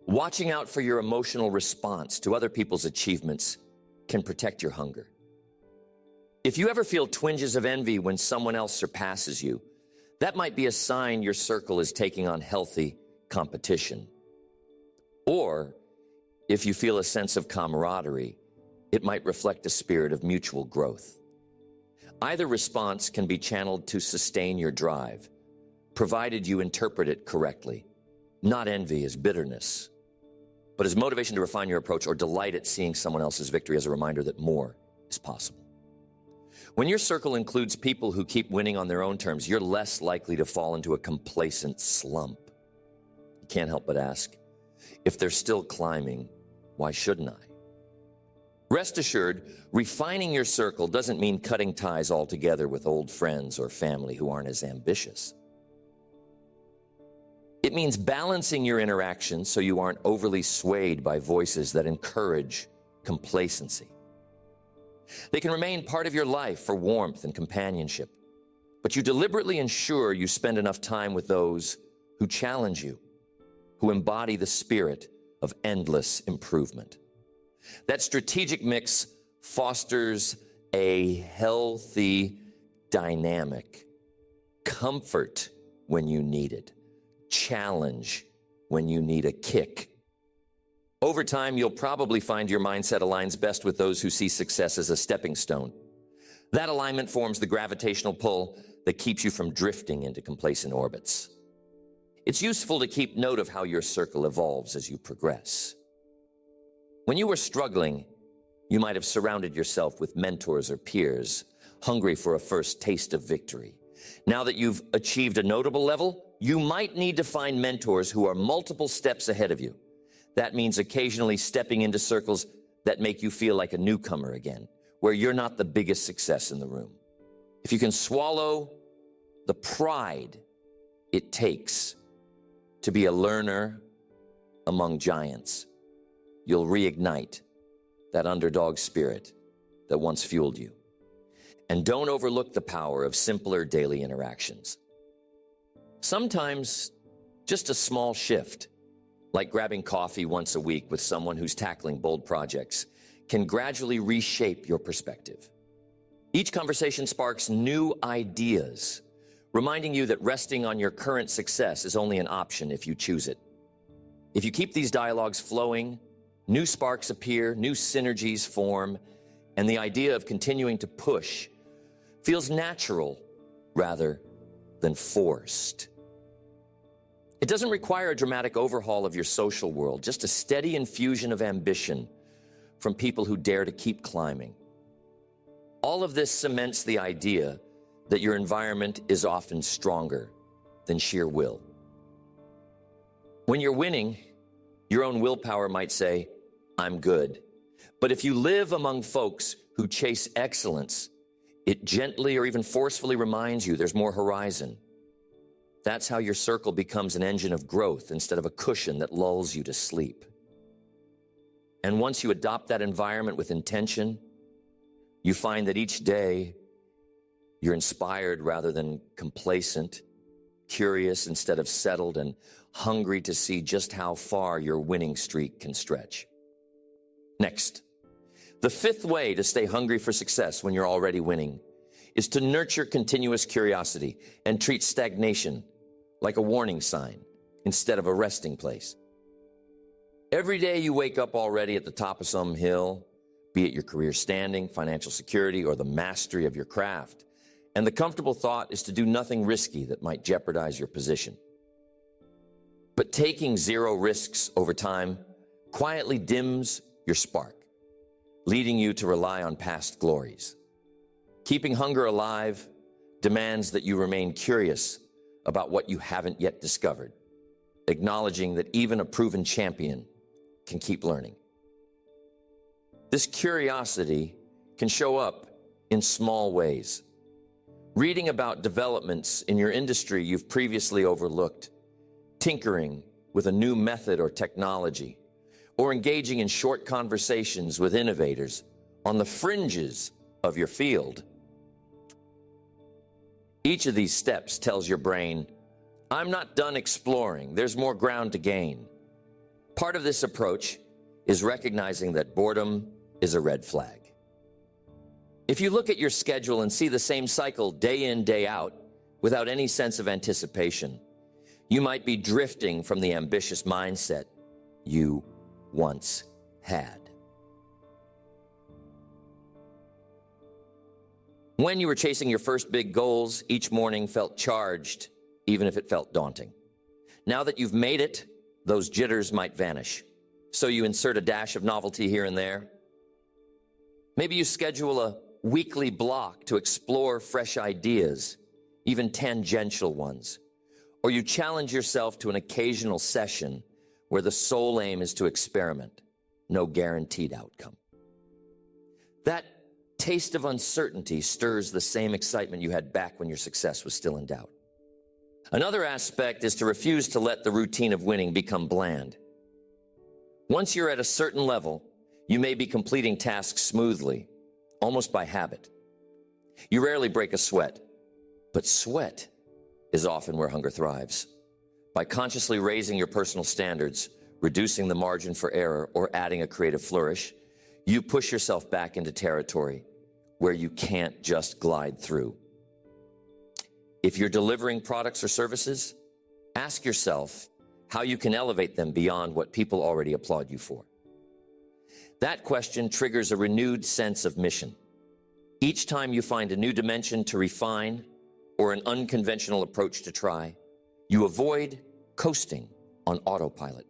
Watching out for your emotional response to other people's achievements can protect your hunger. If you ever feel twinges of envy when someone else surpasses you, that might be a sign your circle is taking on healthy competition. Or, if you feel a sense of camaraderie, it might reflect a spirit of mutual growth. Either response can be channeled to sustain your drive, provided you interpret it correctly. Not envy as bitterness, but as motivation to refine your approach or delight at seeing someone else's victory as a reminder that more is possible. When your circle includes people who keep winning on their own terms, you're less likely to fall into a complacent slump. You can't help but ask, if they're still climbing, why shouldn't I? Rest assured, refining your circle doesn't mean cutting ties altogether with old friends or family who aren't as ambitious. It means balancing your interactions so you aren't overly swayed by voices that encourage complacency. They can remain part of your life for warmth and companionship, but you deliberately ensure you spend enough time with those who challenge you, who embody the spirit of endless improvement. That strategic mix fosters a healthy dynamic. Comfort when you need it. Challenge when you need a kick. Over time, you'll probably find your mindset aligns best with those who see success as a stepping stone. That alignment forms the gravitational pull that keeps you from drifting into complacent orbits. It's useful to keep note of how your circle evolves as you progress. When you were struggling, you might have surrounded yourself with mentors or peers, hungry for a first taste of victory. Now that you've achieved a notable level, you might need to find mentors who are multiple steps ahead of you. That means occasionally stepping into circles that make you feel like a newcomer again, where you're not the biggest success in the room. If you can swallow the pride it takes to be a learner among giants, you'll reignite that underdog spirit that once fueled you. And don't overlook the power of simpler daily interactions. Sometimes just a small shift, like grabbing coffee once a week with someone who's tackling bold projects, can gradually reshape your perspective. Each conversation sparks new ideas, reminding you that resting on your current success is only an option if you choose it. If you keep these dialogues flowing, new sparks appear, new synergies form, and the idea of continuing to push feels natural rather than forced. It doesn't require a dramatic overhaul of your social world, just a steady infusion of ambition from people who dare to keep climbing. All of this cements the idea that your environment is often stronger than sheer will. When you're winning, your own willpower might say, "I'm good." But if you live among folks who chase excellence, it gently or even forcefully reminds you there's more horizon. That's how your circle becomes an engine of growth instead of a cushion that lulls you to sleep. And once you adopt that environment with intention, you find that each day you're inspired rather than complacent, curious instead of settled, and hungry to see just how far your winning streak can stretch. Next, the fifth way to stay hungry for success when you're already winning is to nurture continuous curiosity and treat stagnation like a warning sign instead of a resting place. Every day you wake up already at the top of some hill, be it your career standing, financial security, or the mastery of your craft, and the comfortable thought is to do nothing risky that might jeopardize your position. But taking zero risks over time quietly dims your spark, leading you to rely on past glories. Keeping hunger alive demands that you remain curious about what you haven't yet discovered, acknowledging that even a proven champion can keep learning. This curiosity can show up in small ways. Reading about developments in your industry you've previously overlooked, tinkering with a new method or technology, or engaging in short conversations with innovators on the fringes of your field. Each of these steps tells your brain, "I'm not done exploring, there's more ground to gain." Part of this approach is recognizing that boredom is a red flag. If you look at your schedule and see the same cycle day in, day out, without any sense of anticipation, you might be drifting from the ambitious mindset you once had. When you were chasing your first big goals, each morning felt charged, even if it felt daunting. Now that you've made it, those jitters might vanish. So you insert a dash of novelty here and there. Maybe you schedule a weekly block to explore fresh ideas, even tangential ones. Or you challenge yourself to an occasional session where the sole aim is to experiment, no guaranteed outcome. That taste of uncertainty stirs the same excitement you had back when your success was still in doubt. Another aspect is to refuse to let the routine of winning become bland. Once you're at a certain level, you may be completing tasks smoothly, almost by habit. You rarely break a sweat, but sweat is often where hunger thrives. By consciously raising your personal standards, reducing the margin for error, or adding a creative flourish, you push yourself back into territory where you can't just glide through. If you're delivering products or services, ask yourself how you can elevate them beyond what people already applaud you for. That question triggers a renewed sense of mission. Each time you find a new dimension to refine or an unconventional approach to try, you avoid coasting on autopilot.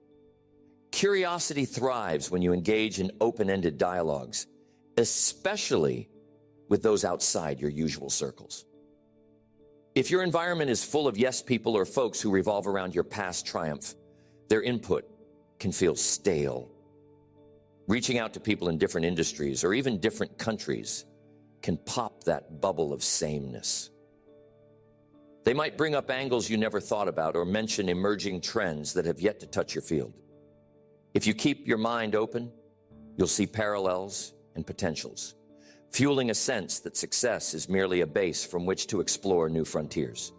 Curiosity thrives when you engage in open-ended dialogues, especially with those outside your usual circles. If your environment is full of yes people or folks who revolve around your past triumph, their input can feel stale. Reaching out to people in different industries or even different countries can pop that bubble of sameness. They might bring up angles you never thought about or mention emerging trends that have yet to touch your field. If you keep your mind open, you'll see parallels and potentials. fueling a sense that success is merely a base from which to explore new frontiers.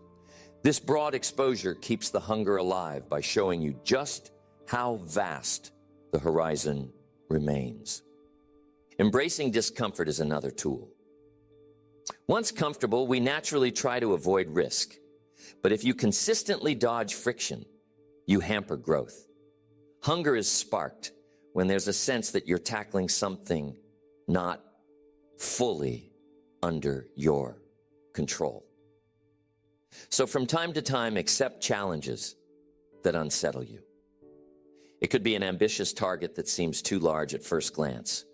This broad exposure keeps the hunger alive by showing you just how vast the horizon remains. Embracing discomfort is another tool. Once comfortable, we naturally try to avoid risk. But if you consistently dodge friction, you hamper growth. Hunger is sparked when there's a sense that you're tackling something not fully under your control. So from time to time, accept challenges that unsettle you. It could be an ambitious target that seems too large at first glance,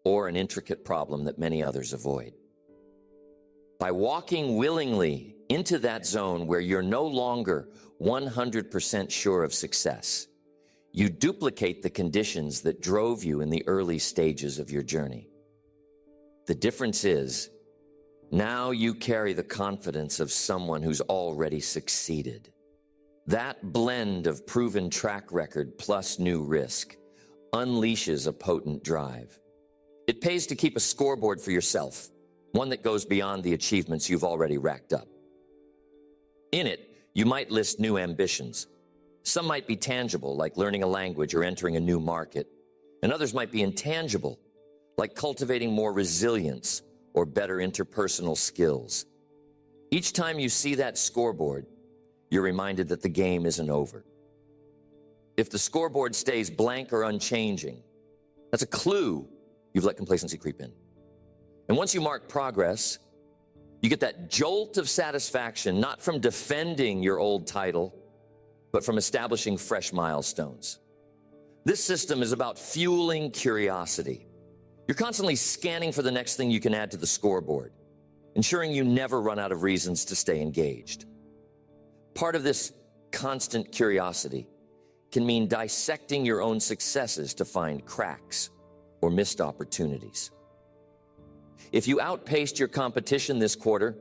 or an intricate problem that many others avoid. By walking willingly into that zone where you're no longer 100% sure of success, you duplicate the conditions that drove you in the early stages of your journey. The difference is, now you carry the confidence of someone who's already succeeded. That blend of proven track record plus new risk unleashes a potent drive. It pays to keep a scoreboard for yourself, one that goes beyond the achievements you've already racked up. In it, you might list new ambitions. Some might be tangible, like learning a language or entering a new market, and others might be intangible, like cultivating more resilience or better interpersonal skills. Each time you see that scoreboard, you're reminded that the game isn't over. If the scoreboard stays blank or unchanging, that's a clue you've let complacency creep in. And once you mark progress, you get that jolt of satisfaction, not from defending your old title, but from establishing fresh milestones. This system is about fueling curiosity. You're constantly scanning for the next thing you can add to the scoreboard, ensuring you never run out of reasons to stay engaged. Part of this constant curiosity can mean dissecting your own successes to find cracks or missed opportunities. If you outpaced your competition this quarter,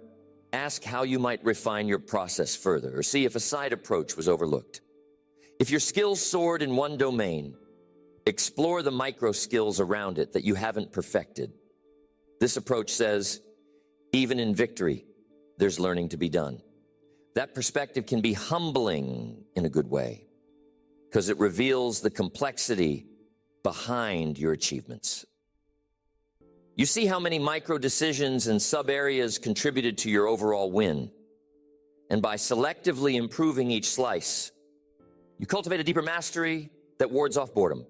ask how you might refine your process further, or see if a side approach was overlooked. If your skills soared in one domain, explore the micro skills around it that you haven't perfected. This approach says, even in victory, there's learning to be done. That perspective can be humbling in a good way, because it reveals the complexity behind your achievements. You see how many micro decisions and sub-areas contributed to your overall win. And by selectively improving each slice, you cultivate a deeper mastery that wards off boredom.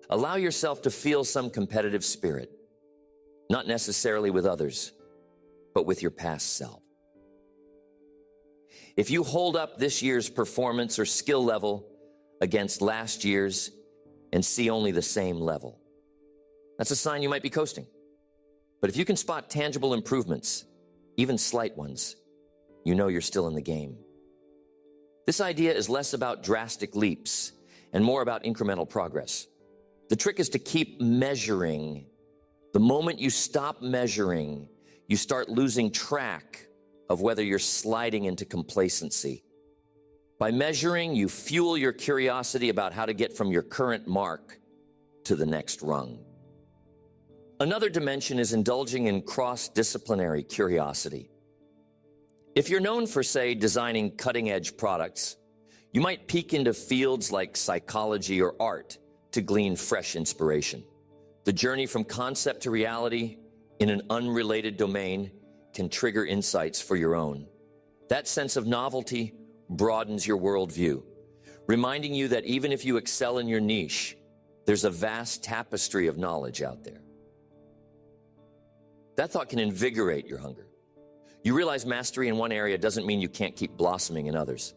Allow yourself to feel some competitive spirit, not necessarily with others, but with your past self. If you hold up this year's performance or skill level against last year's and see only the same level, that's a sign you might be coasting. But if you can spot tangible improvements, even slight ones, you know you're still in the game. This idea is less about drastic leaps and more about incremental progress. The trick is to keep measuring. The moment you stop measuring, you start losing track of whether you're sliding into complacency. By measuring, you fuel your curiosity about how to get from your current mark to the next rung. Another dimension is indulging in cross-disciplinary curiosity. If you're known for, say, designing cutting-edge products, you might peek into fields like psychology or art to glean fresh inspiration. The journey from concept to reality in an unrelated domain can trigger insights for your own. That sense of novelty broadens your worldview, reminding you that even if you excel in your niche, there's a vast tapestry of knowledge out there. That thought can invigorate your hunger. You realize mastery in one area doesn't mean you can't keep blossoming in others,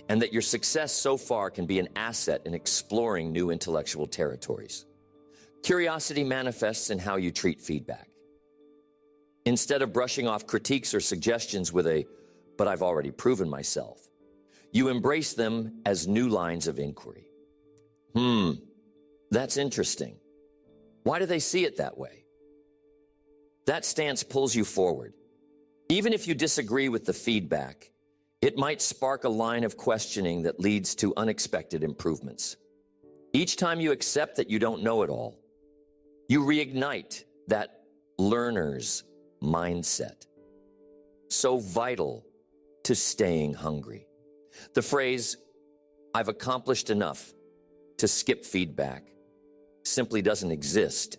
and that your success so far can be an asset in exploring new intellectual territories. Curiosity manifests in how you treat feedback. Instead of brushing off critiques or suggestions with a, "but I've already proven myself," you embrace them as new lines of inquiry. That's interesting. Why do they see it that way? That stance pulls you forward. Even if you disagree with the feedback, it might spark a line of questioning that leads to unexpected improvements. Each time you accept that you don't know it all, you reignite that learner's mindset, so vital to staying hungry. The phrase, "I've accomplished enough to skip feedback," simply doesn't exist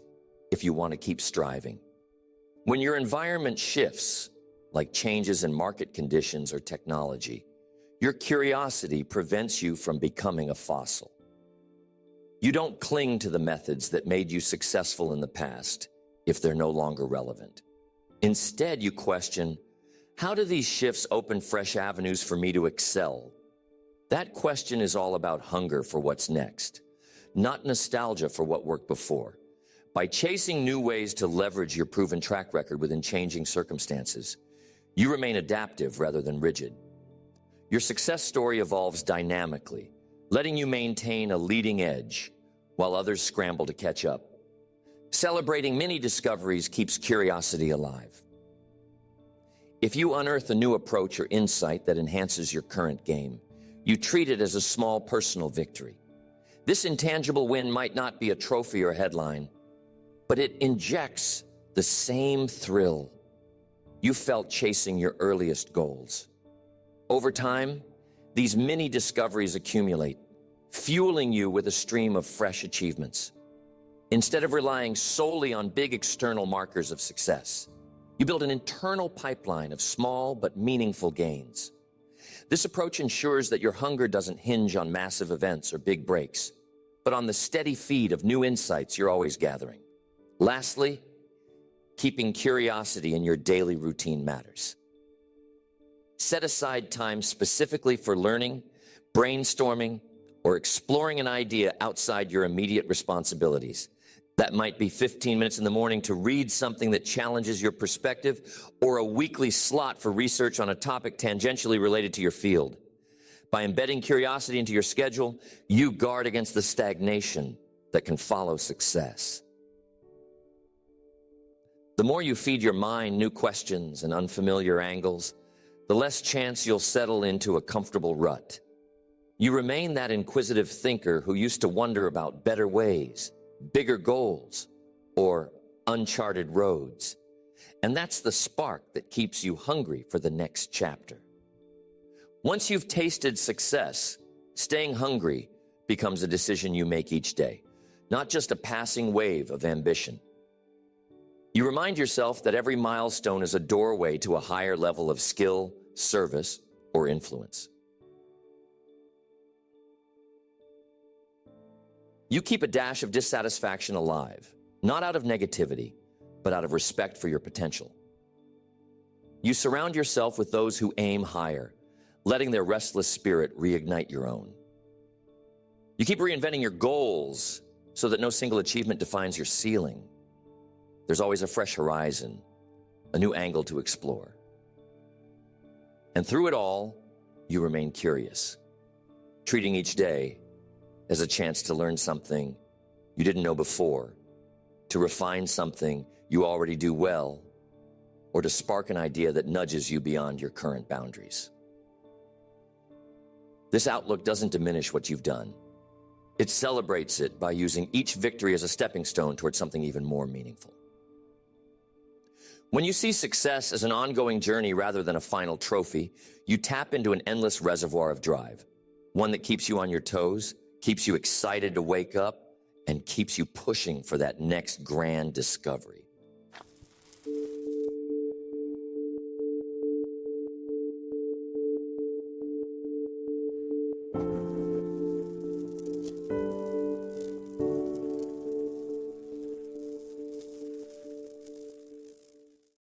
if you want to keep striving. When your environment shifts, like changes in market conditions or technology, your curiosity prevents you from becoming a fossil. You don't cling to the methods that made you successful in the past if they're no longer relevant. Instead, you question, how do these shifts open fresh avenues for me to excel? That question is all about hunger for what's next, not nostalgia for what worked before. By chasing new ways to leverage your proven track record within changing circumstances, you remain adaptive rather than rigid. Your success story evolves dynamically, letting you maintain a leading edge while others scramble to catch up. Celebrating many discoveries keeps curiosity alive. If you unearth a new approach or insight that enhances your current game, you treat it as a small personal victory. This intangible win might not be a trophy or headline, but it injects the same thrill you felt chasing your earliest goals. Over time, these mini discoveries accumulate, fueling you with a stream of fresh achievements. Instead of relying solely on big external markers of success, you build an internal pipeline of small but meaningful gains. This approach ensures that your hunger doesn't hinge on massive events or big breaks, but on the steady feed of new insights you're always gathering. Lastly, keeping curiosity in your daily routine matters. Set aside time specifically for learning, brainstorming, or exploring an idea outside your immediate responsibilities. That might be 15 minutes in the morning to read something that challenges your perspective, or a weekly slot for research on a topic tangentially related to your field. By embedding curiosity into your schedule, you guard against the stagnation that can follow success. The more you feed your mind new questions and unfamiliar angles, the less chance you'll settle into a comfortable rut. You remain that inquisitive thinker who used to wonder about better ways, bigger goals, or uncharted roads. And that's the spark that keeps you hungry for the next chapter. Once you've tasted success, staying hungry becomes a decision you make each day, not just a passing wave of ambition. You remind yourself that every milestone is a doorway to a higher level of skill, service, or influence. You keep a dash of dissatisfaction alive, not out of negativity, but out of respect for your potential. You surround yourself with those who aim higher, letting their restless spirit reignite your own. You keep reinventing your goals so that no single achievement defines your ceiling. There's always a fresh horizon, a new angle to explore. And through it all, you remain curious, treating each day as a chance to learn something you didn't know before, to refine something you already do well, or to spark an idea that nudges you beyond your current boundaries. This outlook doesn't diminish what you've done. It celebrates it by using each victory as a stepping stone towards something even more meaningful. When you see success as an ongoing journey rather than a final trophy, you tap into an endless reservoir of drive, one that keeps you on your toes, keeps you excited to wake up, and keeps you pushing for that next grand discovery.